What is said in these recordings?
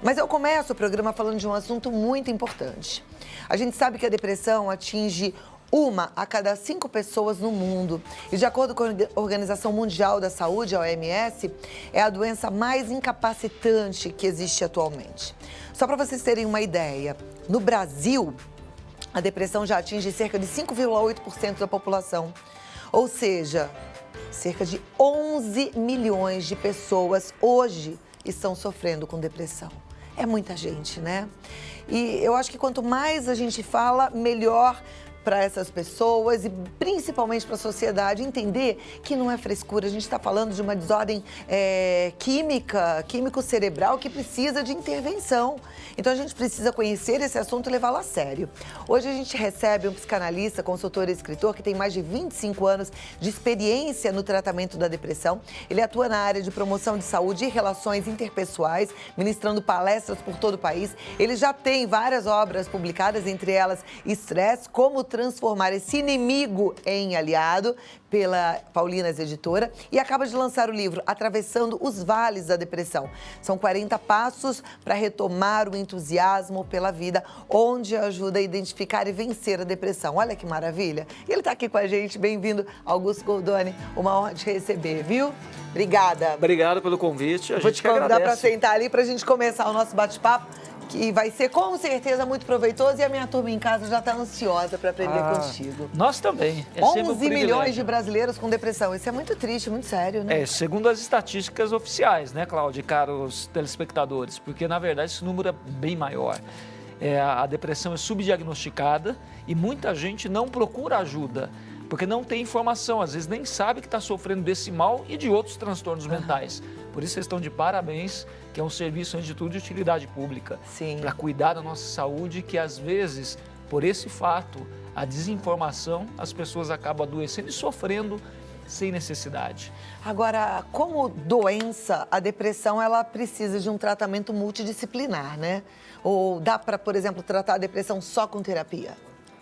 Mas eu começo o programa falando de um assunto muito importante. A gente sabe que a depressão atinge 1 a cada 5 pessoas no mundo. E de acordo com a Organização Mundial da Saúde, a OMS, é a doença mais incapacitante que existe atualmente. Só para vocês terem uma ideia, no Brasil, a depressão já atinge cerca de 5,8% da população. Ou seja, cerca de 11 milhões de pessoas hoje estão sofrendo com depressão. É muita gente, né? E eu acho que quanto mais a gente fala, melhor para essas pessoas e principalmente para a sociedade entender que não é frescura. A gente está falando de uma desordem químico-cerebral que precisa de intervenção. Então a gente precisa conhecer esse assunto e levá-lo a sério. Hoje a gente recebe um psicanalista, consultor e escritor que tem mais de 25 anos de experiência no tratamento da depressão. Ele atua na área de promoção de saúde e relações interpessoais, ministrando palestras por todo o país. Ele já tem várias obras publicadas, entre elas Estresse, Como Transformar esse Inimigo em Aliado, pela Paulinas Editora, e acaba de lançar o livro Atravessando os Vales da Depressão. São 40 passos para retomar o entusiasmo pela vida, onde ajuda a identificar e vencer a depressão. Olha que maravilha! E ele está aqui com a gente. Bem-vindo, Augusto Goldoni. Uma honra te receber, viu? Obrigada. Obrigado pelo convite. Vou te convidar para sentar ali para a gente começar o nosso bate-papo, que vai ser com certeza muito proveitoso, e a minha turma em casa já está ansiosa para aprender contigo. Nós também. 11 milhões de brasileiros com depressão. Isso é muito triste, muito sério, né? Segundo as estatísticas oficiais, né, Cláudia, caros telespectadores, porque na verdade esse número é bem maior. A depressão é subdiagnosticada e muita gente não procura ajuda, porque não tem informação, às vezes nem sabe que está sofrendo desse mal e de outros transtornos mentais. Por isso vocês estão de parabéns, que é um serviço, antes de tudo, de utilidade pública. Para cuidar da nossa saúde, que às vezes, por esse fato, a desinformação, as pessoas acabam adoecendo e sofrendo sem necessidade. Agora, como doença, a depressão ela precisa de um tratamento multidisciplinar, né? Ou dá para, por exemplo, tratar a depressão só com terapia?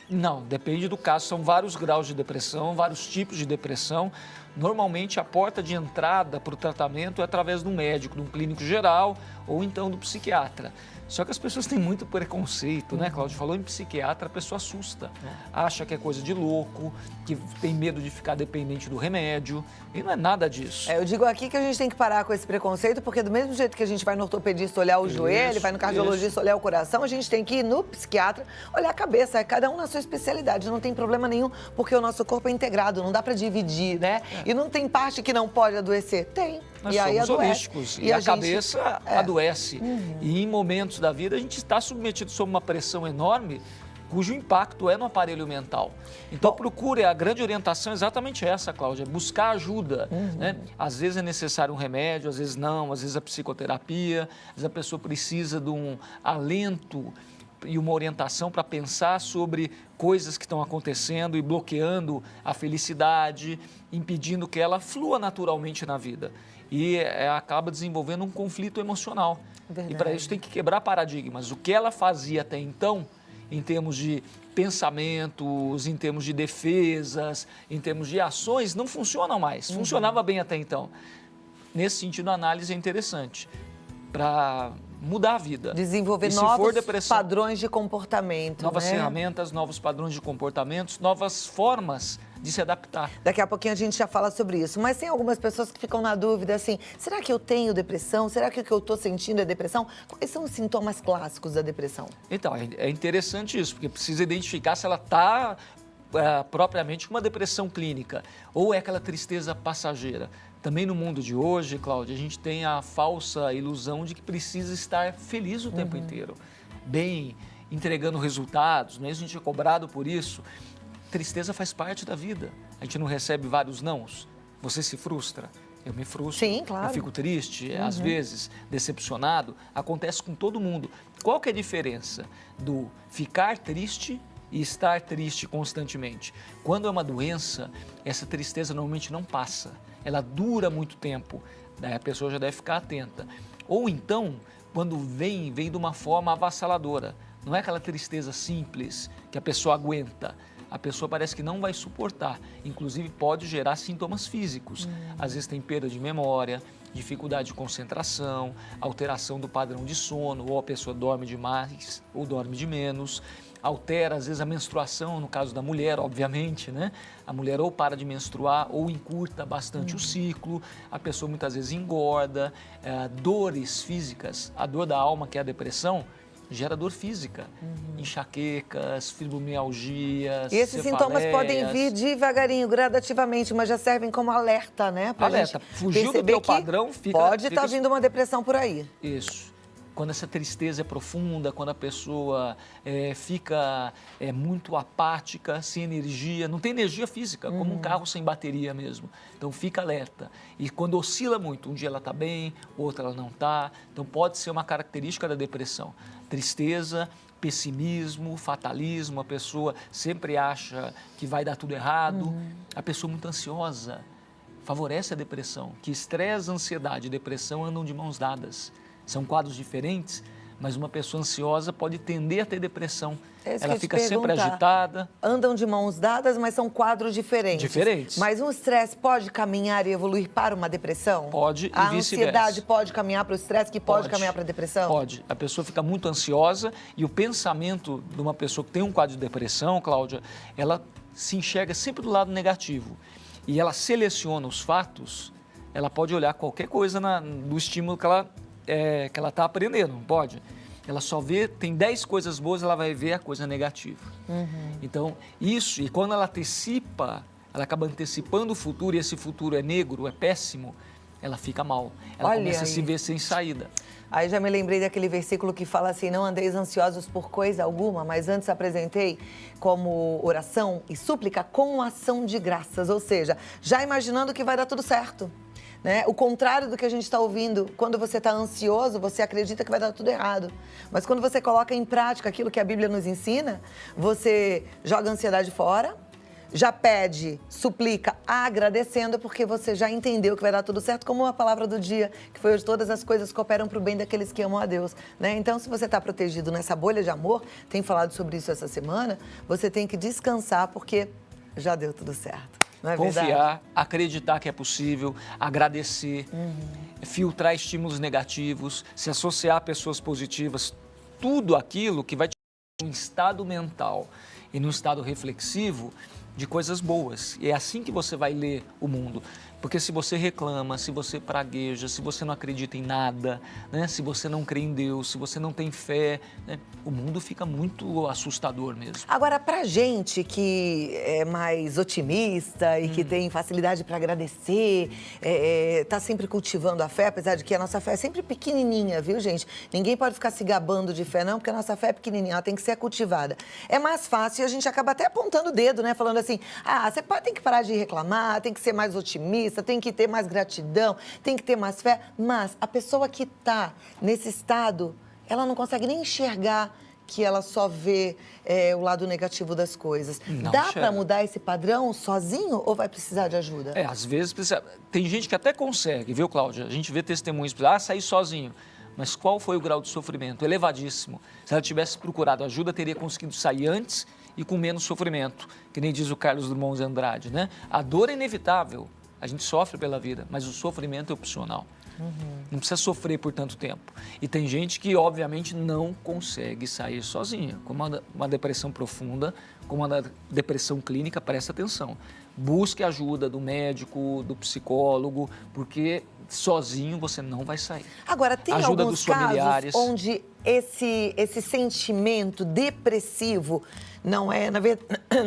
Não, depende do caso. São vários graus de depressão, vários tipos de depressão. Normalmente, a porta de entrada para o tratamento é através do médico, de um clínico geral ou então do psiquiatra. Só que as pessoas têm muito preconceito, né, Cláudio? Falou em psiquiatra, a pessoa assusta. Acha que é coisa de louco, que tem medo de ficar dependente do remédio. E não é nada disso. Eu digo aqui que a gente tem que parar com esse preconceito, porque do mesmo jeito que a gente vai no ortopedista olhar o joelho, vai no cardiologista olhar o coração, a gente tem que ir no psiquiatra olhar a cabeça, cada um na sua especialidade. Não tem problema nenhum, porque o nosso corpo é integrado, não dá para dividir, né? E não tem parte que não pode adoecer? Tem. Nós e aí somos adoece. holísticos e a cabeça adoece. E em momentos da vida a gente está submetido sob uma pressão enorme, cujo impacto é no aparelho mental. Então procure, a grande orientação é exatamente essa, Cláudia, buscar ajuda. Né? Às vezes é necessário um remédio, às vezes não, às vezes a psicoterapia, às vezes a pessoa precisa de um alento e uma orientação para pensar sobre coisas que estão acontecendo e bloqueando a felicidade, impedindo que ela flua naturalmente na vida. E acaba desenvolvendo um conflito emocional. Verdade. E para isso tem que quebrar paradigmas. O que ela fazia até então, em termos de pensamentos, em termos de defesas, em termos de ações, não funcionam mais. Funcionava bem até então. Nesse sentido, a análise é interessante para mudar a vida. Desenvolver novos padrões de comportamento. Novas ferramentas, novos padrões de comportamentos, novas formas de se adaptar. Daqui a pouquinho a gente já fala sobre isso. Mas tem algumas pessoas que ficam na dúvida assim, será que eu tenho depressão? Será que o que eu estou sentindo é depressão? Quais são os sintomas clássicos da depressão? Então, é interessante isso, porque precisa identificar se ela está propriamente com uma depressão clínica ou é aquela tristeza passageira. Também no mundo de hoje, Cláudia, a gente tem a falsa ilusão de que precisa estar feliz o tempo inteiro, bem, entregando resultados, mesmo a gente é cobrado por isso. Tristeza faz parte da vida. A gente não recebe vários nãos. Você se frustra? Eu me frustro. Sim, claro. Eu fico triste, às vezes, decepcionado. Acontece com todo mundo. Qual que é a diferença do ficar triste e estar triste constantemente? Quando é uma doença, essa tristeza normalmente não passa. Ela dura muito tempo. Daí a pessoa já deve ficar atenta. Ou então, quando vem de uma forma avassaladora. Não é aquela tristeza simples que a pessoa aguenta. A pessoa parece que não vai suportar. Inclusive, pode gerar sintomas físicos. Às vezes tem perda de memória, dificuldade de concentração, alteração do padrão de sono, ou a pessoa dorme demais ou dorme de menos, altera às vezes a menstruação, no caso da mulher, obviamente, né? A mulher ou para de menstruar ou encurta bastante o ciclo, a pessoa muitas vezes engorda, dores físicas, a dor da alma, que é a depressão, gera dor física, enxaquecas, fibromialgias, E esses sintomas podem vir devagarinho, gradativamente, mas já servem como alerta, né? Pra Alerta, gente fugiu do teu padrão, pode estar vindo uma depressão por aí. Isso. Quando essa tristeza é profunda, quando a pessoa fica muito apática, sem energia, não tem energia física, como um carro sem bateria mesmo. Então fica alerta. E quando oscila muito, um dia ela está bem, outro ela não está. Então pode ser uma característica da depressão. Tristeza, pessimismo, fatalismo, a pessoa sempre acha que vai dar tudo errado. A pessoa muito ansiosa favorece a depressão, que estresse, ansiedade e depressão andam de mãos dadas. São quadros diferentes, mas uma pessoa ansiosa pode tender a ter depressão. Ela fica sempre agitada. Andam de mãos dadas, mas são quadros diferentes. Diferentes. Mas um estresse pode caminhar e evoluir para uma depressão? Pode, e a vice-versa. ansiedade pode caminhar para o estresse, que pode caminhar para a depressão? Pode. A pessoa fica muito ansiosa e o pensamento de uma pessoa que tem um quadro de depressão, Cláudia, ela se enxerga sempre do lado negativo. E ela seleciona os fatos, ela pode olhar qualquer coisa do estímulo que ela está aprendendo, não pode? Ela só vê, tem 10 coisas boas, ela vai ver a coisa negativa. Então, isso, e quando ela antecipa, ela acaba antecipando o futuro, e esse futuro é negro, é péssimo, ela fica mal. Ela começa a se ver sem saída. Aí já me lembrei daquele versículo que fala assim, não andeis ansiosos por coisa alguma, mas antes apresentei como oração e súplica com ação de graças, ou seja, já imaginando que vai dar tudo certo. Né? O contrário do que a gente está ouvindo, quando você está ansioso, você acredita que vai dar tudo errado. Mas quando você coloca em prática aquilo que a Bíblia nos ensina, você joga a ansiedade fora, já pede, suplica, agradecendo, porque você já entendeu que vai dar tudo certo, como a palavra do dia, que foi hoje, todas as coisas cooperam para o bem daqueles que amam a Deus. Né? Então, se você está protegido nessa bolha de amor, tem falado sobre isso essa semana, você tem que descansar, porque já deu tudo certo. Confiar, acreditar que é possível, agradecer, filtrar estímulos negativos, se associar a pessoas positivas, tudo aquilo que vai te dar um estado mental e num estado reflexivo de coisas boas. E é assim que você vai ler o mundo. Porque se você reclama, se você pragueja, se você não acredita em nada, né? Se você não crê em Deus, se você não tem fé, né? O mundo fica muito assustador mesmo. Agora, pra gente que é mais otimista e que tem facilidade para agradecer, tá sempre cultivando a fé, apesar de que a nossa fé é sempre pequenininha, viu, gente? Ninguém pode ficar se gabando de fé, não, porque a nossa fé é pequenininha, ela tem que ser cultivada. É mais fácil e a gente acaba até apontando o dedo, né? Falando assim, você tem que parar de reclamar, tem que ser mais otimista, tem que ter mais gratidão, tem que ter mais fé. Mas a pessoa que está nesse estado, ela não consegue nem enxergar que ela só vê o lado negativo das coisas. Não Dá para mudar esse padrão sozinho ou vai precisar de ajuda? Às vezes precisa. Tem gente que até consegue, viu, Cláudia? A gente vê testemunhos, sair sozinho. Mas qual foi o grau de sofrimento? Elevadíssimo. Se ela tivesse procurado ajuda, teria conseguido sair antes e com menos sofrimento, que nem diz o Carlos Drummond de Andrade, né? A dor é inevitável, a gente sofre pela vida, mas o sofrimento é opcional. Não precisa sofrer por tanto tempo. E tem gente que, obviamente, não consegue sair sozinha. Como uma depressão profunda, como uma depressão clínica, presta atenção. Busque ajuda do médico, do psicólogo, porque sozinho você não vai sair. Agora, tem ajuda alguns dos familiares. casos onde esse sentimento depressivo não é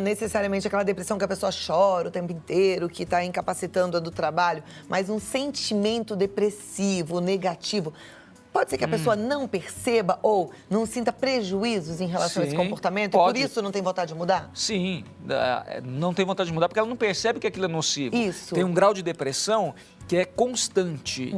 necessariamente aquela depressão que a pessoa chora o tempo inteiro, que está incapacitando-a do trabalho, mas um sentimento depressivo, negativo. Pode ser que a pessoa não perceba ou não sinta prejuízos em relação a esse comportamento e por isso não tem vontade de mudar? Sim, não tem vontade de mudar porque ela não percebe que aquilo é nocivo. Isso. Tem um grau de depressão que é constante,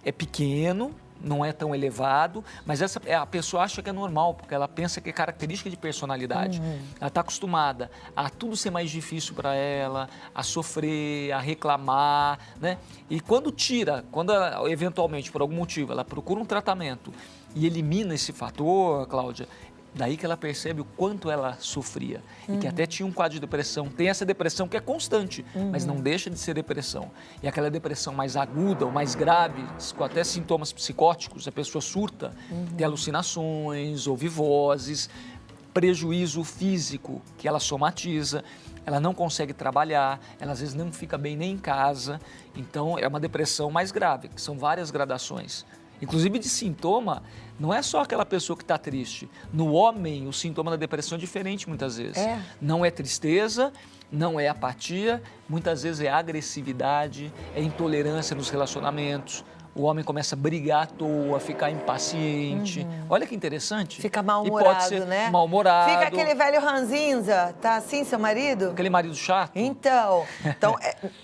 é pequeno, não é tão elevado, mas a pessoa acha que é normal, porque ela pensa que é característica de personalidade. Ela está acostumada a tudo ser mais difícil para ela, a sofrer, a reclamar, né? E quando ela, eventualmente, por algum motivo, ela procura um tratamento e elimina esse fator, Cláudia, Daí que ela percebe o quanto ela sofria e que até tinha um quadro de depressão. Tem essa depressão que é constante, mas não deixa de ser depressão. E aquela depressão mais aguda ou mais grave, com até sintomas psicóticos, a pessoa surta, tem alucinações, ouve vozes, prejuízo físico que ela somatiza, ela não consegue trabalhar, ela às vezes não fica bem nem em casa. Então é uma depressão mais grave, que são várias gradações. Inclusive de sintoma, não é só aquela pessoa que está triste. No homem, o sintoma da depressão é diferente muitas vezes. Não é tristeza, não é apatia, muitas vezes é agressividade, é intolerância nos relacionamentos. O homem começa a brigar à toa, ficar impaciente. Olha que interessante. Fica mal-humorado, pode ser né? mal-humorado. Fica aquele velho ranzinza. Tá assim, seu marido? Aquele marido chato. Então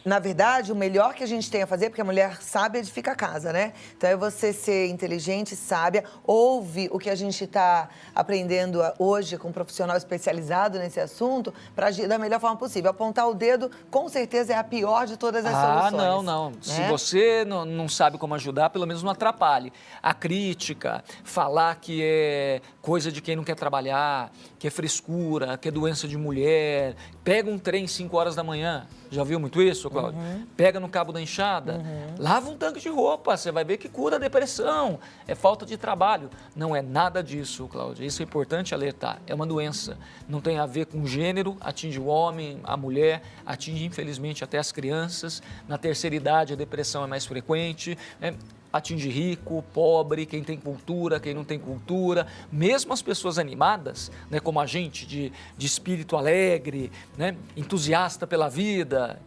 na verdade, o melhor que a gente tem a fazer, porque a mulher sábia edifica a casa, né? Então é você ser inteligente, sábia, ouve o que a gente está aprendendo hoje com um profissional especializado nesse assunto para agir da melhor forma possível. Apontar o dedo, com certeza, é a pior de todas as soluções. Não. Né? Se você não sabe como ajudar, pelo menos não atrapalhe. A crítica, falar que é coisa de quem não quer trabalhar, que é frescura, que é doença de mulher, pega um trem 5 horas da manhã. Já viu muito isso, Cláudio? Pega no cabo da enxada, lava um tanque de roupa, você vai ver que cura a depressão, é falta de trabalho. Não é nada disso, Cláudio. Isso é importante alertar. É uma doença. Não tem a ver com gênero, atinge o homem, a mulher, atinge infelizmente até as crianças. Na terceira idade a depressão é mais frequente, né? Atinge rico, pobre, quem tem cultura, quem não tem cultura, mesmo as pessoas animadas, né, como a gente, de espírito alegre, né, entusiasta pela vida,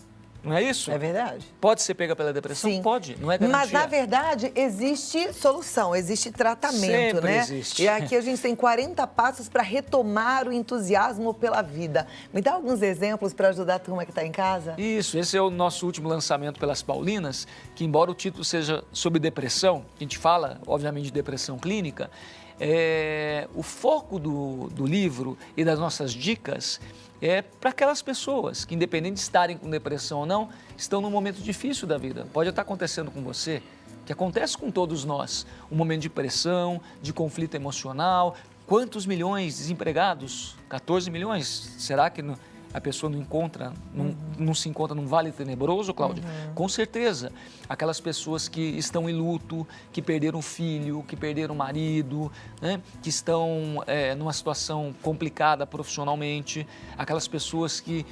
não é isso? É verdade. Pode ser pega pela depressão? Sim. Pode, não é garantia. Mas, na verdade, existe solução, existe tratamento, Sempre né? existe. E aqui a gente tem 40 passos para retomar o entusiasmo pela vida. Me dá alguns exemplos para ajudar a turma que está em casa? Isso, esse é o nosso último lançamento pelas Paulinas, que embora o título seja sobre depressão, a gente fala, obviamente, de depressão clínica, o foco do livro e das nossas dicas é para aquelas pessoas que, independente de estarem com depressão ou não, estão num momento difícil da vida. Pode estar acontecendo com você, que acontece com todos nós, um momento de pressão, de conflito emocional. Quantos milhões desempregados? 14 milhões? Será que a pessoa não encontra, não se encontra num vale tenebroso, Cláudio? Com certeza. Aquelas pessoas que estão em luto, que perderam filho, que perderam marido, né? Que estão numa situação complicada profissionalmente. Aquelas pessoas que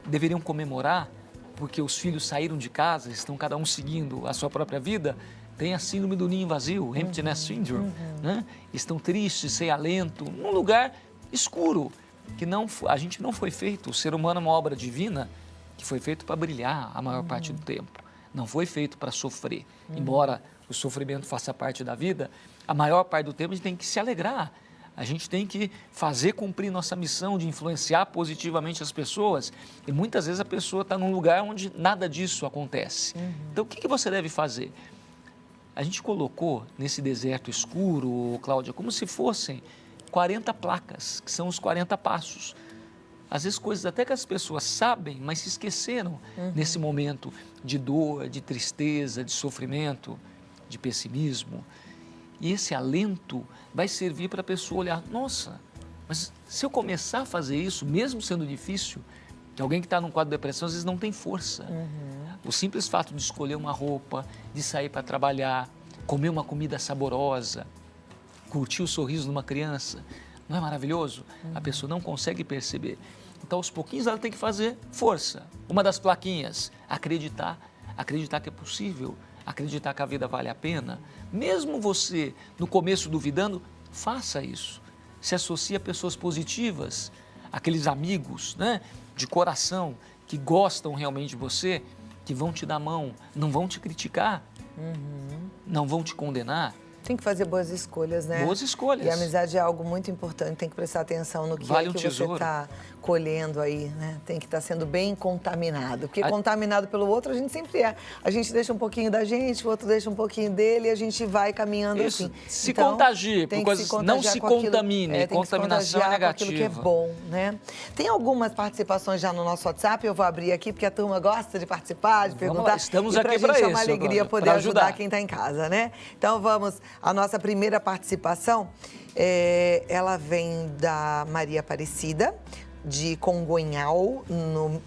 deveriam comemorar porque os filhos saíram de casa, estão cada um seguindo a sua própria vida. Tem a síndrome do ninho vazio, empty nest syndrome, né? Estão tristes, sem alento, num lugar escuro. Que a gente não foi feito, o ser humano é uma obra divina que foi feito para brilhar a maior parte do tempo. Não foi feito para sofrer. Embora o sofrimento faça parte da vida, a maior parte do tempo a gente tem que se alegrar. A gente tem que fazer cumprir nossa missão de influenciar positivamente as pessoas. E muitas vezes a pessoa está num lugar onde nada disso acontece. Então o que você deve fazer? A gente colocou nesse deserto escuro, Cláudia, como se fossem 40 placas, que são os 40 passos. Às vezes coisas até que as pessoas sabem, mas se esqueceram nesse momento de dor, de tristeza, de sofrimento, de pessimismo. E esse alento vai servir para a pessoa olhar, nossa, mas se eu começar a fazer isso, mesmo sendo difícil, que alguém que está num quadro de depressão às vezes não tem força. O simples fato de escolher uma roupa, de sair para trabalhar, comer uma comida saborosa, curtir o sorriso de uma criança, não é maravilhoso? A pessoa não consegue perceber. Então, aos pouquinhos, ela tem que fazer força. Uma das plaquinhas, acreditar que é possível, acreditar que a vida vale a pena. Mesmo você, no começo, duvidando, faça isso. Se associe a pessoas positivas, aqueles amigos, né, de coração, que gostam realmente de você, que vão te dar a mão, não vão te criticar, não vão te condenar. Tem que fazer boas escolhas, né? Boas escolhas. E a amizade é algo muito importante, tem que prestar atenção no que, Vale um você tesouro. está colhendo aí, né? Tem que estar sendo bem contaminado, porque contaminado pelo outro a gente sempre é. A gente deixa um pouquinho da gente, o outro deixa um pouquinho dele e a gente vai caminhando Isso, assim. se Então, contagie, por coisas, não se contamine, contaminação é negativa. Aquilo que é bom, né? Tem algumas participações já no nosso WhatsApp, eu vou abrir aqui, porque a turma gosta de participar, de perguntar. Estamos e aqui pra para gente isso. É uma alegria poder ajudar quem está em casa, né? Então vamos A nossa primeira participação, ela vem da Maria Aparecida, de Congonhal,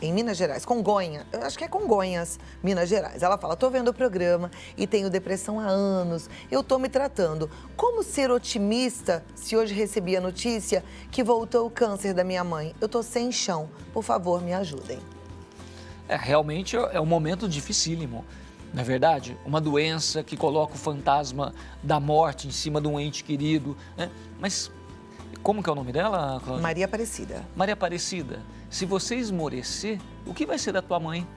em Minas Gerais. Congonha, eu acho que é Congonhas, Minas Gerais. Ela fala, tô vendo o programa e tenho depressão há anos, eu tô me tratando. Como ser otimista se hoje recebi a notícia que voltou o câncer da minha mãe? Eu tô sem chão, por favor, me ajudem. Realmente é um momento dificílimo, não é verdade? Uma doença que coloca o fantasma da morte em cima de um ente querido, né? Mas como que é o nome dela, Cláudia? Maria Aparecida. Maria Aparecida, se você esmorecer, o que vai ser da tua mãe?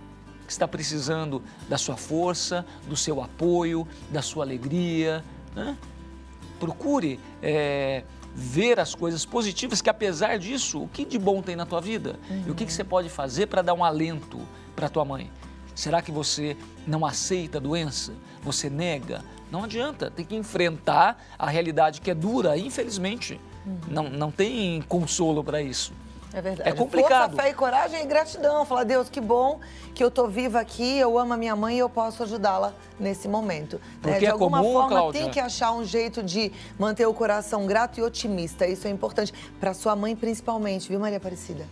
Que está precisando da sua força, do seu apoio, da sua alegria, né? Procure ver as coisas positivas, que apesar disso, o que de bom tem na tua vida? E o que você pode fazer para dar um alento para tua mãe? Será que você não aceita a doença? Você nega? Não adianta, tem que enfrentar a realidade que é dura, infelizmente. Não tem consolo para isso. É verdade. É complicado. Força, fé e coragem e gratidão. Falar, Deus, que bom que eu tô viva aqui, eu amo a minha mãe e eu posso ajudá-la nesse momento. Porque de alguma forma, Cláudia, tem que achar um jeito de manter o coração grato e otimista. Isso é importante. Para sua mãe, principalmente, viu, Maria Aparecida?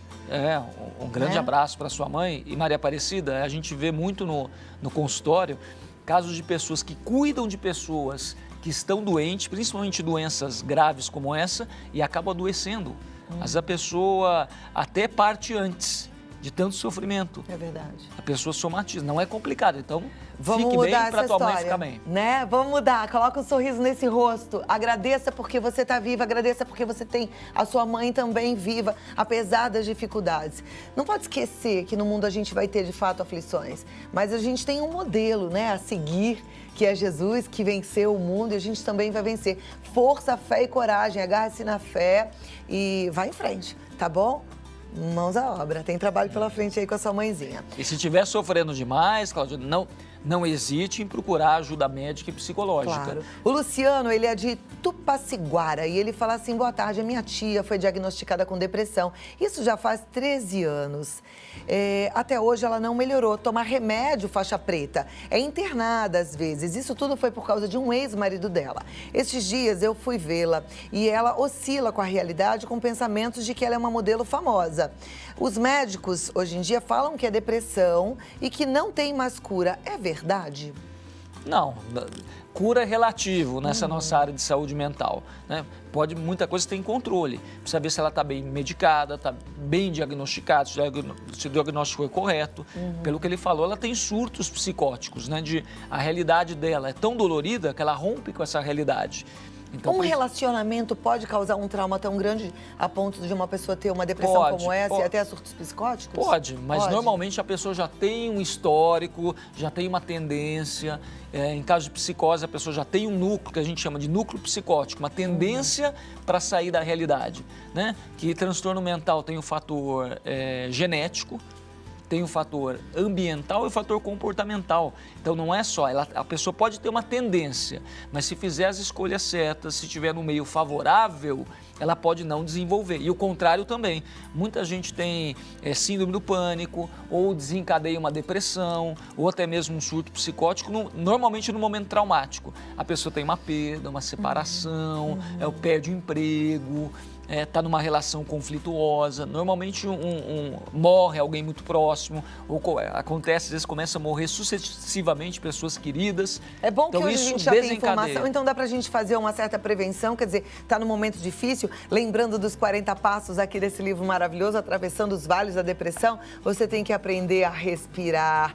Um grande abraço para sua mãe. E Maria Aparecida, a gente vê muito no consultório casos de pessoas que cuidam de pessoas que estão doentes, principalmente doenças graves como essa, e acabam adoecendo. Mas a pessoa até parte antes de tanto sofrimento. É verdade. A pessoa somatiza. Não é complicado, então vamos fique bem para tua história, mãe ficar bem. Né? Vamos mudar. Coloca um sorriso nesse rosto. Agradeça porque você está viva. Agradeça porque você tem a sua mãe também viva, apesar das dificuldades. Não pode esquecer que no mundo a gente vai ter, de fato, aflições. Mas a gente tem um modelo, né, a seguir, que é Jesus, que venceu o mundo e a gente também vai vencer. Força, fé e coragem. Agarre-se na fé e vá em frente, tá bom? Mãos à obra. Tem trabalho pela frente aí com a sua mãezinha. E se estiver sofrendo demais, Cláudia, não hesite em procurar ajuda médica e psicológica. Claro. O Luciano, ele é de Tupaciguara e ele fala assim, boa tarde, a minha tia foi diagnosticada com depressão. Isso já faz 13 anos. Até hoje ela não melhorou. Toma remédio faixa preta. É internada às vezes. Isso tudo foi por causa de um ex-marido dela. Estes dias eu fui vê-la e ela oscila com a realidade com pensamentos de que ela é uma modelo famosa. Os médicos hoje em dia falam que é depressão e que não tem mais cura. É verdade? Não, cura é relativo nessa nossa área de saúde mental, né? Muita coisa tem controle, precisa ver se ela está bem medicada, está bem diagnosticada, se o diagnóstico é correto. Pelo que ele falou, ela tem surtos psicóticos, né? A realidade dela é tão dolorida que ela rompe com essa realidade. Então, relacionamento pode causar um trauma tão grande a ponto de uma pessoa ter uma depressão como essa e até surtos psicóticos? Pode, mas normalmente a pessoa já tem um histórico, já tem uma tendência. Em caso de psicose, a pessoa já tem um núcleo, que a gente chama de núcleo psicótico, uma tendência para sair da realidade, né? Que transtorno mental tem o fator genético, tem o fator ambiental e o fator comportamental. Então não é só, a pessoa pode ter uma tendência, mas se fizer as escolhas certas, se estiver no meio favorável, ela pode não desenvolver. E o contrário também. Muita gente tem síndrome do pânico, ou desencadeia uma depressão, ou até mesmo um surto psicótico, normalmente no momento traumático. A pessoa tem uma perda, uma separação, perde o emprego, está numa relação conflituosa, normalmente morre alguém muito próximo, ou acontece, às vezes começa a morrer sucessivamente pessoas queridas. É bom que então, hoje a gente já tem informação, então dá pra gente fazer uma certa prevenção, quer dizer, tá num momento difícil, lembrando dos 40 passos aqui desse livro maravilhoso, Atravessando os Vales da Depressão, você tem que aprender a respirar,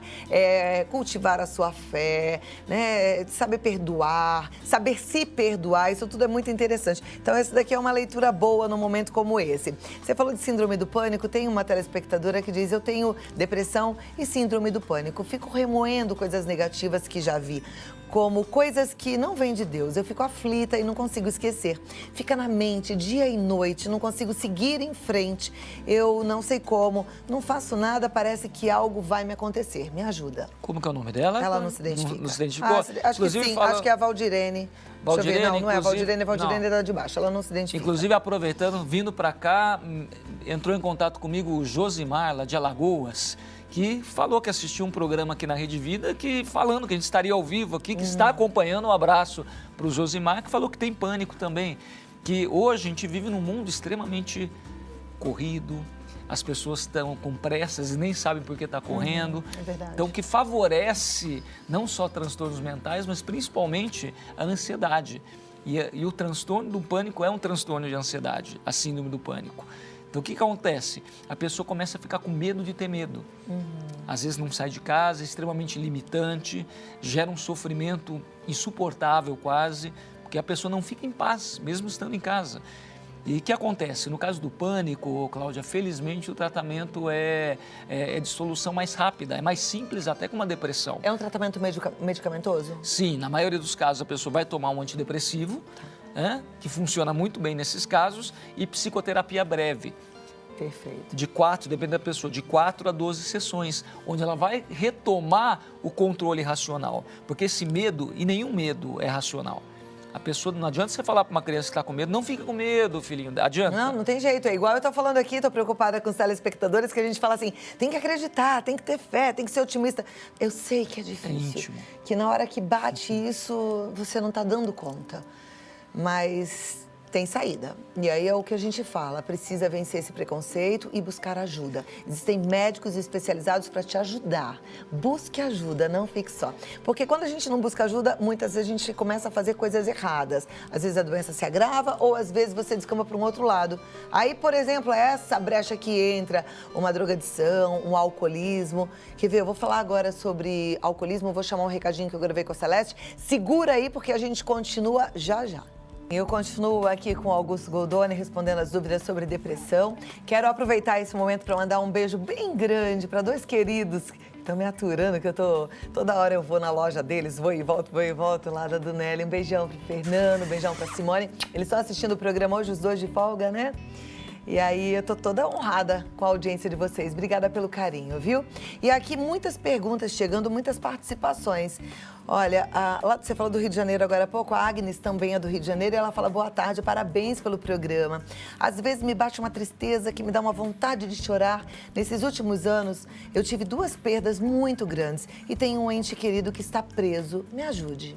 cultivar a sua fé, né, saber perdoar, saber se perdoar, isso tudo é muito interessante. Então essa daqui é uma leitura boa num momento como esse. Você falou de síndrome do pânico, tem uma telespectadora que diz, eu tenho depressão e síndrome do pânico, fico remoendo coisas negativas que já vi, como coisas que não vêm de Deus, eu fico aflita e não consigo esquecer, fica na mente dia e noite, não consigo seguir em frente, eu não sei como, não faço nada, parece que algo vai me acontecer, me ajuda. Como que é o nome dela? Ela não se identifica. Não se identificou? Acho que sim, acho que é a Valdirene. Valdirene, não é a Valdirene, é da de baixo, ela não se identifica. Inclusive, aproveitando, vindo para cá, entrou em contato comigo o Josimar, lá de Alagoas, que falou que assistiu um programa aqui na Rede Vida, falando que a gente estaria ao vivo aqui, que está acompanhando. Um abraço para o Josimar, que falou que tem pânico também. Que hoje a gente vive num mundo extremamente corrido, as pessoas estão com pressas e nem sabem por que está correndo. É verdade. Então, que favorece não só transtornos mentais, mas principalmente a ansiedade. E o transtorno do pânico é um transtorno de ansiedade, a síndrome do pânico. Então, o que acontece? A pessoa começa a ficar com medo de ter medo. Às vezes não sai de casa, é extremamente limitante, gera um sofrimento insuportável quase, porque a pessoa não fica em paz, mesmo estando em casa. E o que acontece? No caso do pânico, Cláudia, felizmente o tratamento é de solução mais rápida, é mais simples até que uma depressão. É um tratamento medicamentoso? Sim, na maioria dos casos a pessoa vai tomar um antidepressivo, que funciona muito bem nesses casos, e psicoterapia breve. Perfeito. Depende da pessoa, de 4 a 12 sessões, onde ela vai retomar o controle racional. Porque esse medo, e nenhum medo é racional. A pessoa, não adianta você falar para uma criança que está com medo, não fica com medo, filhinho, adianta. Não tem jeito, é igual eu estou falando aqui, estou preocupada com os telespectadores, que a gente fala assim, tem que acreditar, tem que ter fé, tem que ser otimista. Eu sei que é difícil, íntimo. Que na hora que bate isso, você não está dando conta, mas tem saída. E aí é o que a gente fala, precisa vencer esse preconceito e buscar ajuda. Existem médicos especializados para te ajudar. Busque ajuda, não fique só. Porque quando a gente não busca ajuda, muitas vezes a gente começa a fazer coisas erradas. Às vezes a doença se agrava ou às vezes você descamba para um outro lado. Aí, por exemplo, é essa brecha que entra uma drogadição, um alcoolismo. Quer ver, eu vou falar agora sobre alcoolismo, vou chamar um recadinho que eu gravei com a Celeste. Segura aí porque a gente continua já já. Eu continuo aqui com o Augusto Goldoni respondendo as dúvidas sobre depressão. Quero aproveitar esse momento para mandar um beijo bem grande para 2 queridos que estão me aturando, que toda hora eu vou na loja deles, vou e volto lá da Dunelli. Um beijão para o Fernando, um beijão para a Simone. Eles estão assistindo o programa hoje, os 2 de folga, né? E aí eu tô toda honrada com a audiência de vocês. Obrigada pelo carinho, viu? E aqui muitas perguntas chegando, muitas participações. Olha, lá você falou do Rio de Janeiro agora há pouco, a Agnes também é do Rio de Janeiro e ela fala boa tarde, parabéns pelo programa. Às vezes me bate uma tristeza que me dá uma vontade de chorar. Nesses últimos anos eu tive 2 perdas muito grandes e tenho um ente querido que está preso. Me ajude.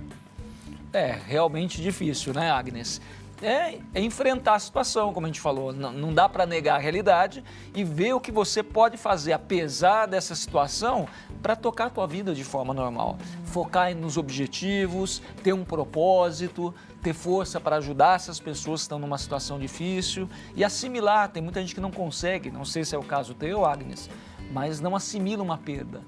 É realmente difícil, né, Agnes? É enfrentar a situação, como a gente falou, não dá para negar a realidade e ver o que você pode fazer, apesar dessa situação, para tocar a tua vida de forma normal. Focar nos objetivos, ter um propósito, ter força para ajudar essas pessoas que estão numa situação difícil e assimilar. Tem muita gente que não consegue, não sei se é o caso teu, Agnes, mas não assimila uma perda.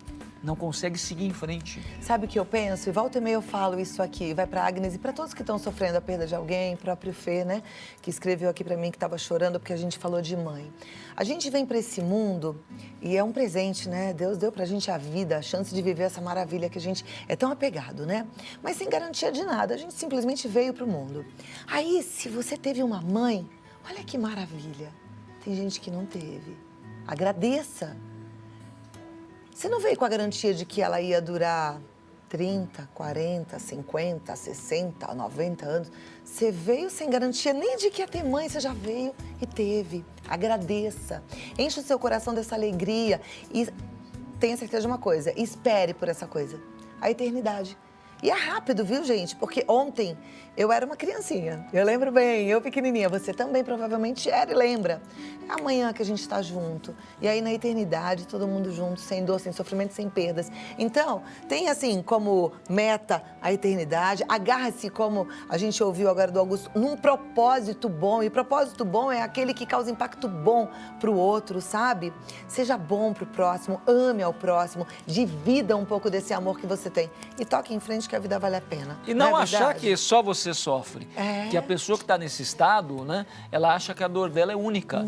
Não consegue seguir em frente. Sabe o que eu penso? E volta e meia eu falo isso aqui, vai para Agnes e para todos que estão sofrendo a perda de alguém, próprio Fê, né? Que escreveu aqui para mim que estava chorando porque a gente falou de mãe. A gente vem para esse mundo e é um presente, né? Deus deu pra gente a vida, a chance de viver essa maravilha que a gente é tão apegado, né? Mas sem garantia de nada, a gente simplesmente veio pro mundo. Aí, se você teve uma mãe, olha que maravilha. Tem gente que não teve. Agradeça. Você não veio com a garantia de que ela ia durar 30, 40, 50, 60, 90 anos. Você veio sem garantia nem de que ia ter mãe, você já veio e teve. Agradeça. Enche o seu coração dessa alegria e tenha certeza de uma coisa, espere por essa coisa, a eternidade. E é rápido, viu, gente? Porque ontem eu era uma criancinha. Eu lembro bem, eu pequenininha. Você também provavelmente era e lembra. É amanhã que a gente está junto. E aí na eternidade, todo mundo junto, sem dor, sem sofrimento, sem perdas. Então, tem assim como meta a eternidade. Agarra-se, como a gente ouviu agora do Augusto, num propósito bom. E propósito bom é aquele que causa impacto bom para o outro, sabe? Seja bom para o próximo, ame ao próximo, divida um pouco desse amor que você tem. E toque em frente que a vida vale a pena. E não achar que só você sofre. Que a pessoa que está nesse estado, né, ela acha que a dor dela é única.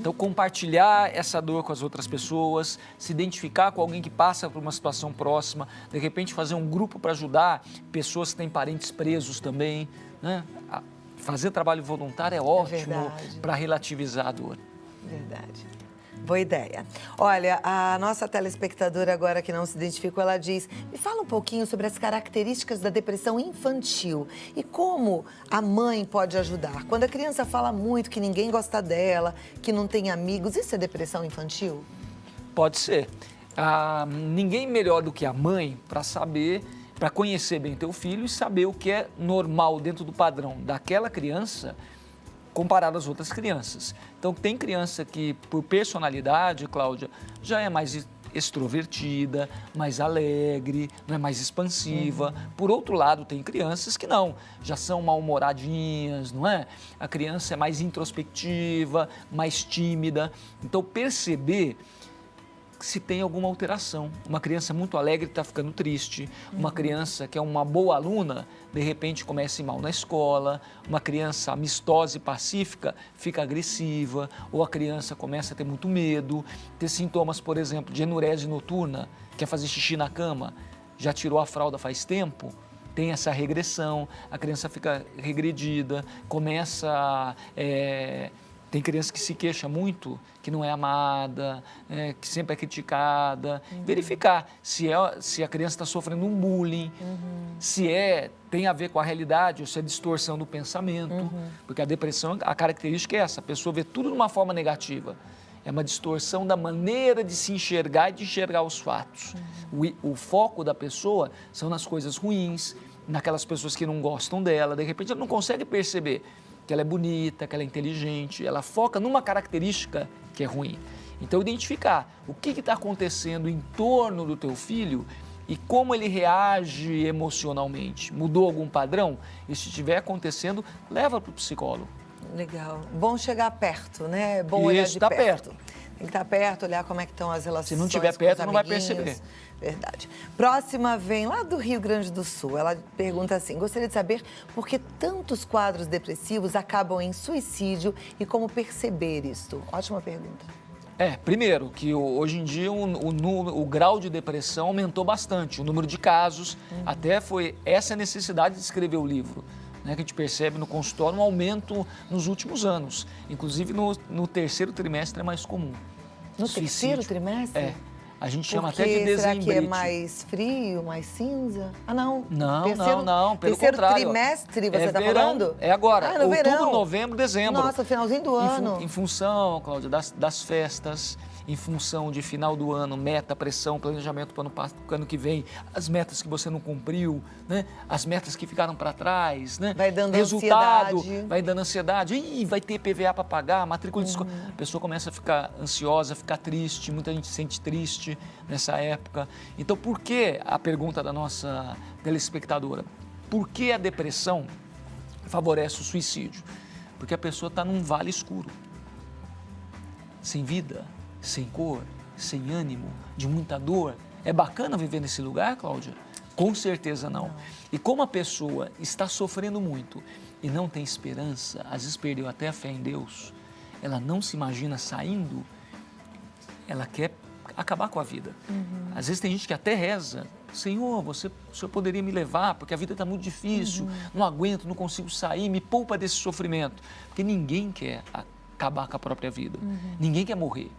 Então, compartilhar essa dor com as outras pessoas, se identificar com alguém que passa por uma situação próxima, de repente fazer um grupo para ajudar pessoas que têm parentes presos também, né? Fazer trabalho voluntário é ótimo para relativizar a dor. Verdade. Boa ideia. Olha, a nossa telespectadora agora que não se identificou, ela diz, me fala um pouquinho sobre as características da depressão infantil e como a mãe pode ajudar. Quando a criança fala muito que ninguém gosta dela, que não tem amigos, isso é depressão infantil? Pode ser. ninguém melhor do que a mãe para saber, para conhecer bem teu filho e saber o que é normal dentro do padrão daquela criança comparado às outras crianças. Então, tem criança que, por personalidade, Cláudia, já é mais extrovertida, mais alegre, não é mais expansiva. Por outro lado, tem crianças que não, já são mal-humoradinhas, não é? A criança é mais introspectiva, mais tímida. Então, perceber se tem alguma alteração. Uma criança muito alegre está ficando triste, uma criança que é uma boa aluna, de repente começa a ir mal na escola, uma criança amistosa e pacífica fica agressiva, ou a criança começa a ter muito medo, ter sintomas, por exemplo, de enurese noturna, quer fazer xixi na cama, já tirou a fralda faz tempo, tem essa regressão, a criança fica regredida, começa tem criança que se queixa muito, que não é amada, que sempre é criticada. Verificar se a criança está sofrendo um bullying, se tem a ver com a realidade ou se é distorção do pensamento. Porque a depressão, a característica é essa, a pessoa vê tudo de uma forma negativa. É uma distorção da maneira de se enxergar e de enxergar os fatos. O foco da pessoa são nas coisas ruins, naquelas pessoas que não gostam dela. De repente, ela não consegue perceber que ela é bonita, que ela é inteligente, ela foca numa característica que é ruim. Então, identificar o que está acontecendo em torno do teu filho e como ele reage emocionalmente. Mudou algum padrão? E se estiver acontecendo, leva para o psicólogo. Legal. Bom chegar perto, né? Bom olhar de perto. Tem que estar perto, olhar como é que estão as relações. Se não estiver perto, não vai perceber. Verdade. Próxima vem lá do Rio Grande do Sul. Ela pergunta assim: gostaria de saber por que tantos quadros depressivos acabam em suicídio e como perceber isto? Ótima pergunta. Primeiro, que hoje em dia o grau de depressão aumentou bastante, o número de casos, até foi essa a necessidade de escrever o livro. Né, que a gente percebe no consultório um aumento nos últimos anos. Inclusive no terceiro trimestre é mais comum. No terceiro trimestre? A gente chama até de desembrite. Será que é mais frio, mais cinza? Não, pelo terceiro contrário. Terceiro trimestre, você está verão, falando? É agora, no outubro, verão. novembro, dezembro. Nossa, finalzinho do ano. Em função, Cláudia, das festas, em função de final do ano, meta, pressão, planejamento para o ano que vem, as metas que você não cumpriu, né? As metas que ficaram para trás, né? Vai dando resultado, ansiedade. vai dando ansiedade. Ih, vai ter PVA para pagar, matrícula de escola. A pessoa começa a ficar ansiosa, ficar triste, muita gente se sente triste nessa época. Então, por que a pergunta da nossa telespectadora? Por que a depressão favorece o suicídio? Porque a pessoa está num vale escuro, sem vida, sem cor, sem ânimo, de muita dor. É bacana viver nesse lugar, Cláudia? Com certeza não. E como a pessoa está sofrendo muito e não tem esperança, às vezes perdeu até a fé em Deus, ela não se imagina saindo, ela quer acabar com a vida. Às vezes tem gente que até reza: Senhor, o Senhor poderia me levar, porque a vida está muito difícil, não aguento, não consigo sair, me poupa desse sofrimento. Porque ninguém quer acabar com a própria vida, ninguém quer morrer.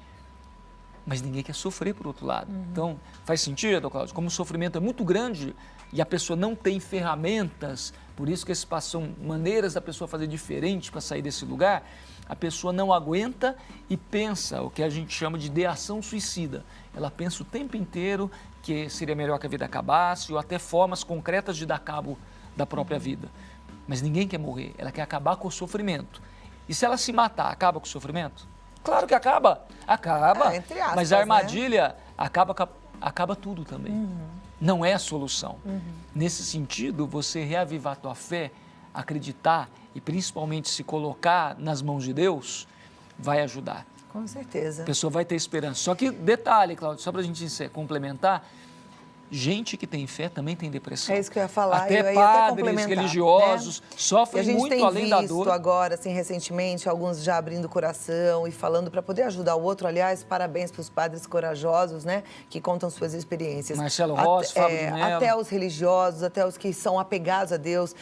Mas ninguém quer sofrer por outro lado. Então, faz sentido, Cláudio? Como o sofrimento é muito grande e a pessoa não tem ferramentas, por isso que são maneiras da pessoa fazer diferente para sair desse lugar, a pessoa não aguenta e pensa o que a gente chama de ideação suicida. Ela pensa o tempo inteiro que seria melhor que a vida acabasse ou até formas concretas de dar cabo da própria vida. Mas ninguém quer morrer, ela quer acabar com o sofrimento. E se ela se matar, acaba com o sofrimento? Claro que acaba, entre aspas, mas a armadilha acaba tudo também. Não é a solução. Nesse sentido, você reavivar a tua fé, acreditar e principalmente se colocar nas mãos de Deus, vai ajudar. Com certeza. A pessoa vai ter esperança. Só que, detalhe, Cláudio, só para a gente complementar, gente que tem fé também tem depressão. É isso que eu ia falar. Até padres religiosos sofrem muito além da dor. A gente tem visto agora, assim, recentemente, alguns já abrindo o coração e falando para poder ajudar o outro. Aliás, parabéns para os padres corajosos, né, que contam suas experiências. Marcelo Rossi, Fábio de Mello. Até os religiosos, até os que são apegados a Deus.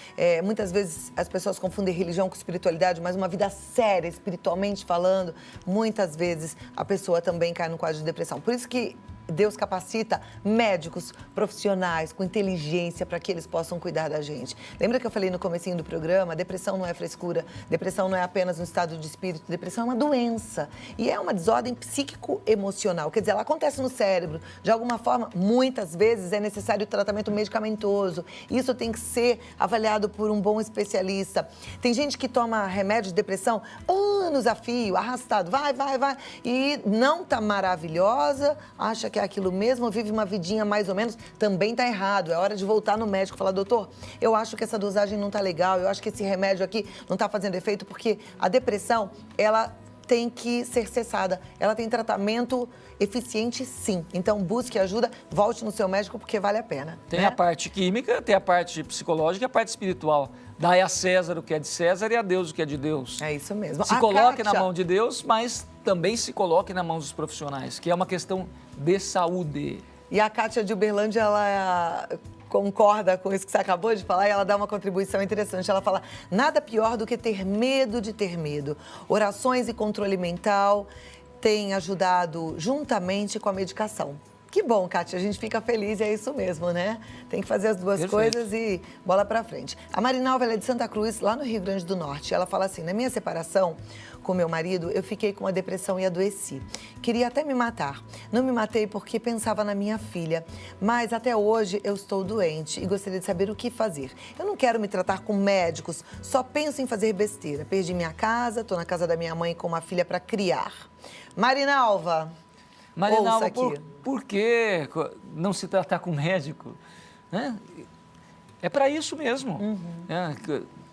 Muitas vezes as pessoas confundem religião com espiritualidade, mas uma vida séria, espiritualmente falando, muitas vezes a pessoa também cai no quadro de depressão. Por isso que Deus capacita médicos profissionais com inteligência para que eles possam cuidar da gente. Lembra que eu falei no comecinho do programa? Depressão não é frescura, depressão não é apenas um estado de espírito, depressão é uma doença e é uma desordem psíquico-emocional. Quer dizer, ela acontece no cérebro. De alguma forma, muitas vezes é necessário tratamento medicamentoso. Isso tem que ser avaliado por um bom especialista. Tem gente que toma remédio de depressão anos a fio, arrastado, vai, e não tá maravilhosa, acha que é aquilo mesmo, vive uma vidinha mais ou menos, também tá errado. É hora de voltar no médico e falar, doutor, eu acho que essa dosagem não tá legal, eu acho que esse remédio aqui não tá fazendo efeito, porque a depressão, ela tem que ser cessada. Ela tem tratamento eficiente, sim. Então, busque ajuda, volte no seu médico, porque vale a pena. Tem a parte química, tem a parte psicológica e a parte espiritual. Dai a César o que é de César e a Deus o que é de Deus. É isso mesmo. Se coloque na mão de Deus, mas também se coloque na mão dos profissionais, que é uma questão de saúde. E a Kátia de Uberlândia, ela concorda com isso que você acabou de falar e ela dá uma contribuição interessante. Ela fala, nada pior do que ter medo de ter medo. Orações e controle mental têm ajudado juntamente com a medicação. Que bom, Kátia, a gente fica feliz e é isso mesmo, né? Tem que fazer as duas coisas e bola pra frente. A Marinalva, ela é de Santa Cruz, lá no Rio Grande do Norte. Ela fala assim, na minha separação com meu marido, eu fiquei com uma depressão e adoeci. Queria até me matar. Não me matei porque pensava na minha filha, mas até hoje eu estou doente e gostaria de saber o que fazer. Eu não quero me tratar com médicos, só penso em fazer besteira. Perdi minha casa, tô na casa da minha mãe com uma filha pra criar. Marinalva, por que não se tratar com médico? Né? É para isso mesmo.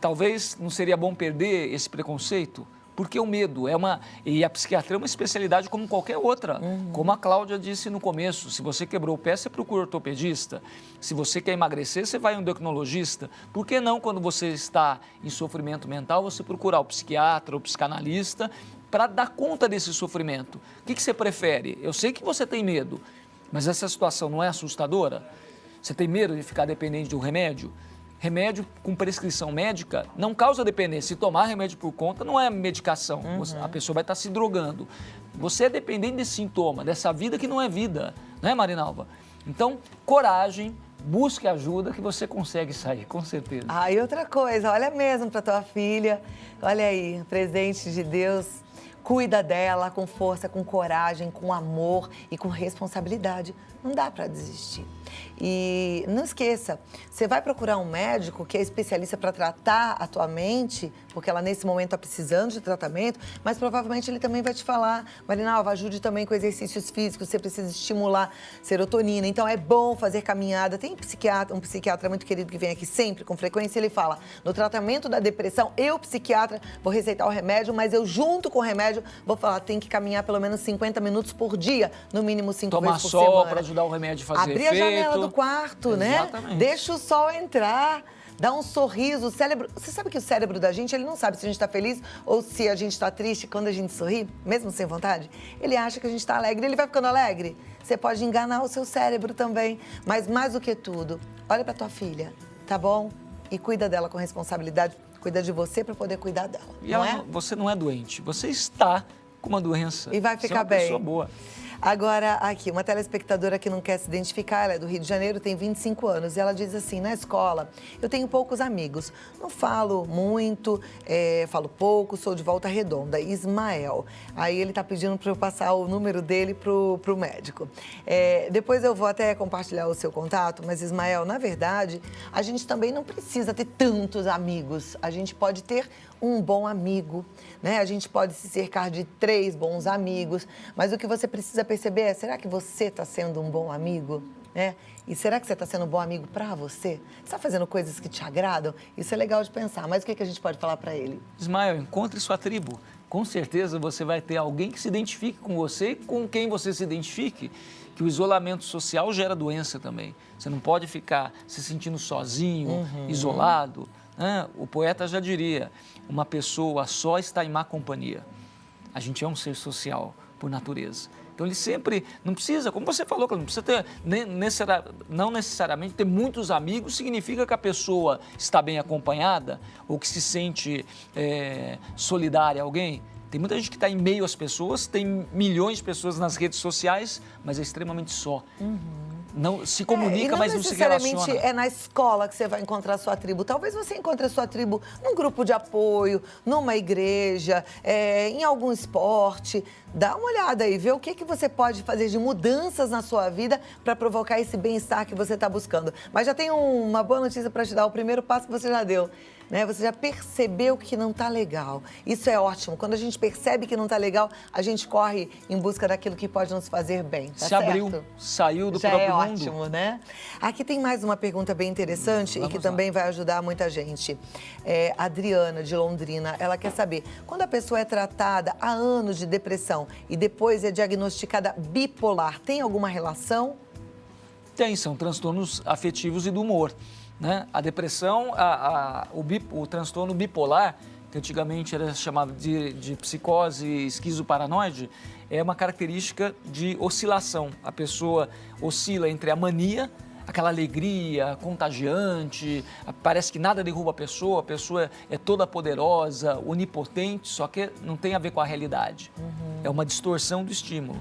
Talvez não seria bom perder esse preconceito, porque o medo e a psiquiatria é uma especialidade como qualquer outra. Como a Cláudia disse no começo, se você quebrou o pé, você procura ortopedista. Se você quer emagrecer, você vai a um endocrinologista. Por que não, quando você está em sofrimento mental, você procurar o psiquiatra, o psicanalista, para dar conta desse sofrimento? O que você prefere? Eu sei que você tem medo, mas essa situação não é assustadora? Você tem medo de ficar dependente de um remédio? Remédio com prescrição médica não causa dependência. Se tomar remédio por conta, não é medicação. A pessoa vai estar se drogando. Você é dependente desse sintoma, dessa vida que não é vida, não é, Marinalva? Então, coragem, busque ajuda que você consegue sair, com certeza. E outra coisa, olha mesmo para tua filha, olha aí, presente de Deus. Cuida dela com força, com coragem, com amor e com responsabilidade. Não dá para desistir. E não esqueça, você vai procurar um médico que é especialista para tratar a tua mente, porque ela nesse momento está precisando de tratamento, mas provavelmente ele também vai te falar, Marinalva, ajude também com exercícios físicos, você precisa estimular serotonina, então é bom fazer caminhada. Tem um psiquiatra muito querido que vem aqui sempre, com frequência, ele fala, no tratamento da depressão, eu, psiquiatra, vou receitar o remédio, mas eu junto com o remédio vou falar, tem que caminhar pelo menos 50 minutos por dia, no mínimo 5 vezes por semana. Tomar sol para ajudar o remédio a fazer efeito. Abrir a janela do quarto, Exatamente. Né? Deixa o sol entrar, dá um sorriso. O cérebro, você sabe que o cérebro da gente, ele não sabe se a gente está feliz ou se a gente está triste quando a gente sorri, mesmo sem vontade. Ele acha que a gente está alegre, ele vai ficando alegre. Você pode enganar o seu cérebro também, mas mais do que tudo, olha para tua filha, tá bom? E cuida dela com responsabilidade, cuida de você para poder cuidar dela. E você não é doente, você está com uma doença. E vai ficar bem. Você é uma pessoa boa. Agora, aqui, uma telespectadora que não quer se identificar, ela é do Rio de Janeiro, tem 25 anos, e ela diz assim, na escola, eu tenho poucos amigos, não falo muito, falo pouco, sou de Volta Redonda, Ismael. Aí ele tá pedindo para eu passar o número dele pro médico. Depois eu vou até compartilhar o seu contato, mas Ismael, na verdade, a gente também não precisa ter tantos amigos, a gente pode ter um bom amigo, né? A gente pode se cercar de 3 bons amigos, mas o que você precisa perceber é, será que você está sendo um bom amigo? Né? E será que você está sendo um bom amigo para você? Você está fazendo coisas que te agradam? Isso é legal de pensar, mas o que a gente pode falar para ele? Ismael, encontre sua tribo. Com certeza você vai ter alguém que se identifique com você e com quem você se identifique, que o isolamento social gera doença também. Você não pode ficar se sentindo sozinho, isolado. O poeta já diria, uma pessoa só está em má companhia. A gente é um ser social por natureza. Então ele sempre, não precisa, como você falou, não precisa ter, não necessariamente ter muitos amigos, significa que a pessoa está bem acompanhada ou que se sente solidária a alguém. Tem muita gente que está em meio às pessoas, tem milhões de pessoas nas redes sociais, mas é extremamente só. Não se comunica, mas não se relaciona. Não necessariamente é na escola que você vai encontrar a sua tribo. Talvez você encontre a sua tribo num grupo de apoio, numa igreja, em algum esporte. Dá uma olhada aí, vê o que você pode fazer de mudanças na sua vida para provocar esse bem-estar que você está buscando. Mas já tem uma boa notícia para te dar. O primeiro passo que você já deu. Né? Você já percebeu que não está legal. Isso é ótimo. Quando a gente percebe que não está legal, a gente corre em busca daquilo que pode nos fazer bem. Tá Se certo? abriu, saiu do já próprio é mundo. ótimo, né? Aqui tem mais uma pergunta bem interessante e que também vai ajudar muita gente. A Adriana, de Londrina, ela quer saber, quando a pessoa é tratada há anos de depressão e depois é diagnosticada bipolar, tem alguma relação? Tem, são transtornos afetivos e do humor. Né? A depressão, o transtorno bipolar, que antigamente era chamado de psicose esquizoparanoide, é uma característica de oscilação. A pessoa oscila entre a mania, aquela alegria contagiante, parece que nada derruba a pessoa é toda poderosa, onipotente, só que não tem a ver com a realidade. É uma distorção do estímulo.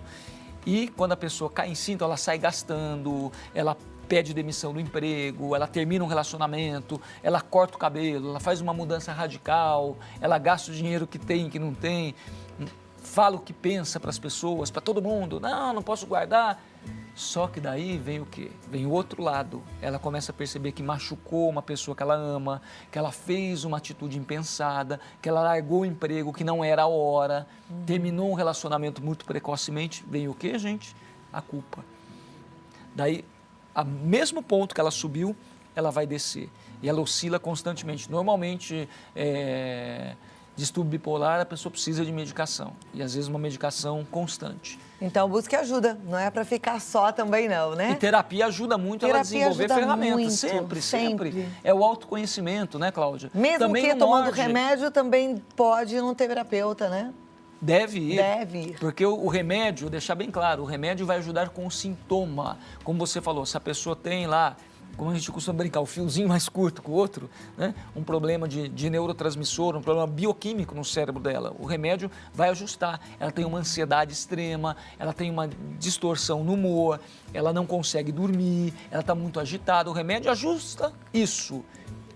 E quando a pessoa cai em si, então ela sai gastando, ela pede demissão do emprego, ela termina um relacionamento, ela corta o cabelo, ela faz uma mudança radical, ela gasta o dinheiro que tem, que não tem, fala o que pensa para as pessoas, para todo mundo, não posso guardar. Só que daí vem o quê? Vem o outro lado. Ela começa a perceber que machucou uma pessoa que ela ama, que ela fez uma atitude impensada, que ela largou o emprego que não era a hora, terminou um relacionamento muito precocemente. Vem o quê, gente? A culpa. Daí, ao mesmo ponto que ela subiu, ela vai descer. E ela oscila constantemente. Normalmente, distúrbio bipolar, a pessoa precisa de medicação. E às vezes uma medicação constante. Então busque ajuda, não é para ficar só também não, né? E terapia ajuda muito ela a desenvolver ferramentas. Muito, sempre. É o autoconhecimento, né, Cláudia? Mesmo também que tomando remédio, também pode não ter terapeuta, né? Deve ir. Deve ir. Porque o remédio, deixar bem claro, o remédio vai ajudar com o sintoma. Como você falou, se a pessoa tem lá, como a gente costuma brincar, o fiozinho mais curto que o outro, né? Um problema de neurotransmissor, um problema bioquímico no cérebro dela. O remédio vai ajustar. Ela tem uma ansiedade extrema, ela tem uma distorção no humor, ela não consegue dormir, ela está muito agitada. O remédio ajusta isso.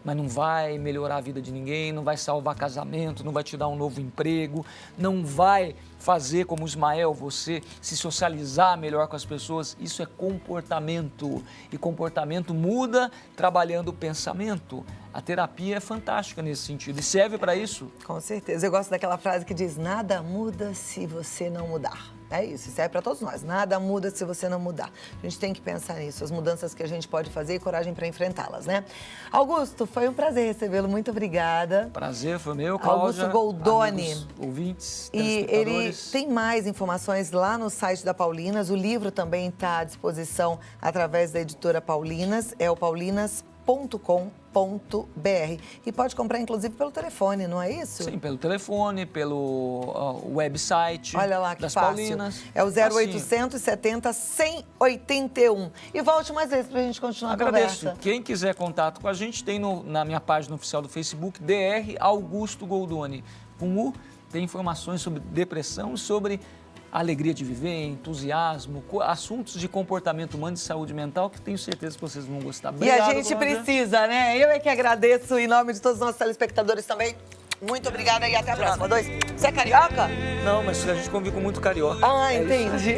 Mas não vai melhorar a vida de ninguém, não vai salvar casamento, não vai te dar um novo emprego, não vai fazer como o Ismael, você se socializar melhor com as pessoas. Isso é comportamento. E comportamento muda trabalhando o pensamento. A terapia é fantástica nesse sentido e serve para isso. Com certeza. Eu gosto daquela frase que diz, nada muda se você não mudar. É isso, serve para todos nós. Nada muda se você não mudar. A gente tem que pensar nisso, as mudanças que a gente pode fazer e coragem para enfrentá-las, né? Augusto, foi um prazer recebê-lo. Muito obrigada. Prazer foi meu, Cláudia. Augusto Goldoni. Amigos, ouvintes, e ele tem mais informações lá no site da Paulinas. O livro também está à disposição através da editora Paulinas. É o paulinas.com.br. E pode comprar, inclusive, pelo telefone, não é isso? Sim, pelo telefone, pelo website. Olha lá que das fácil. Paulinas. É o 0800 70 181. E volte mais vezes para a gente continuar a conversa. Quem quiser contato com a gente, tem na minha página oficial do Facebook, Dr. Augusto Goldoni. Com U, tem informações sobre depressão e sobre alegria de viver, entusiasmo, assuntos de comportamento humano e saúde mental que tenho certeza que vocês vão gostar. Obrigado, e a gente precisa, né? Eu é que agradeço em nome de todos os nossos telespectadores também. Muito obrigada e até a próxima. Você é carioca? Não, mas a gente convive com muito carioca. Ah, entendi.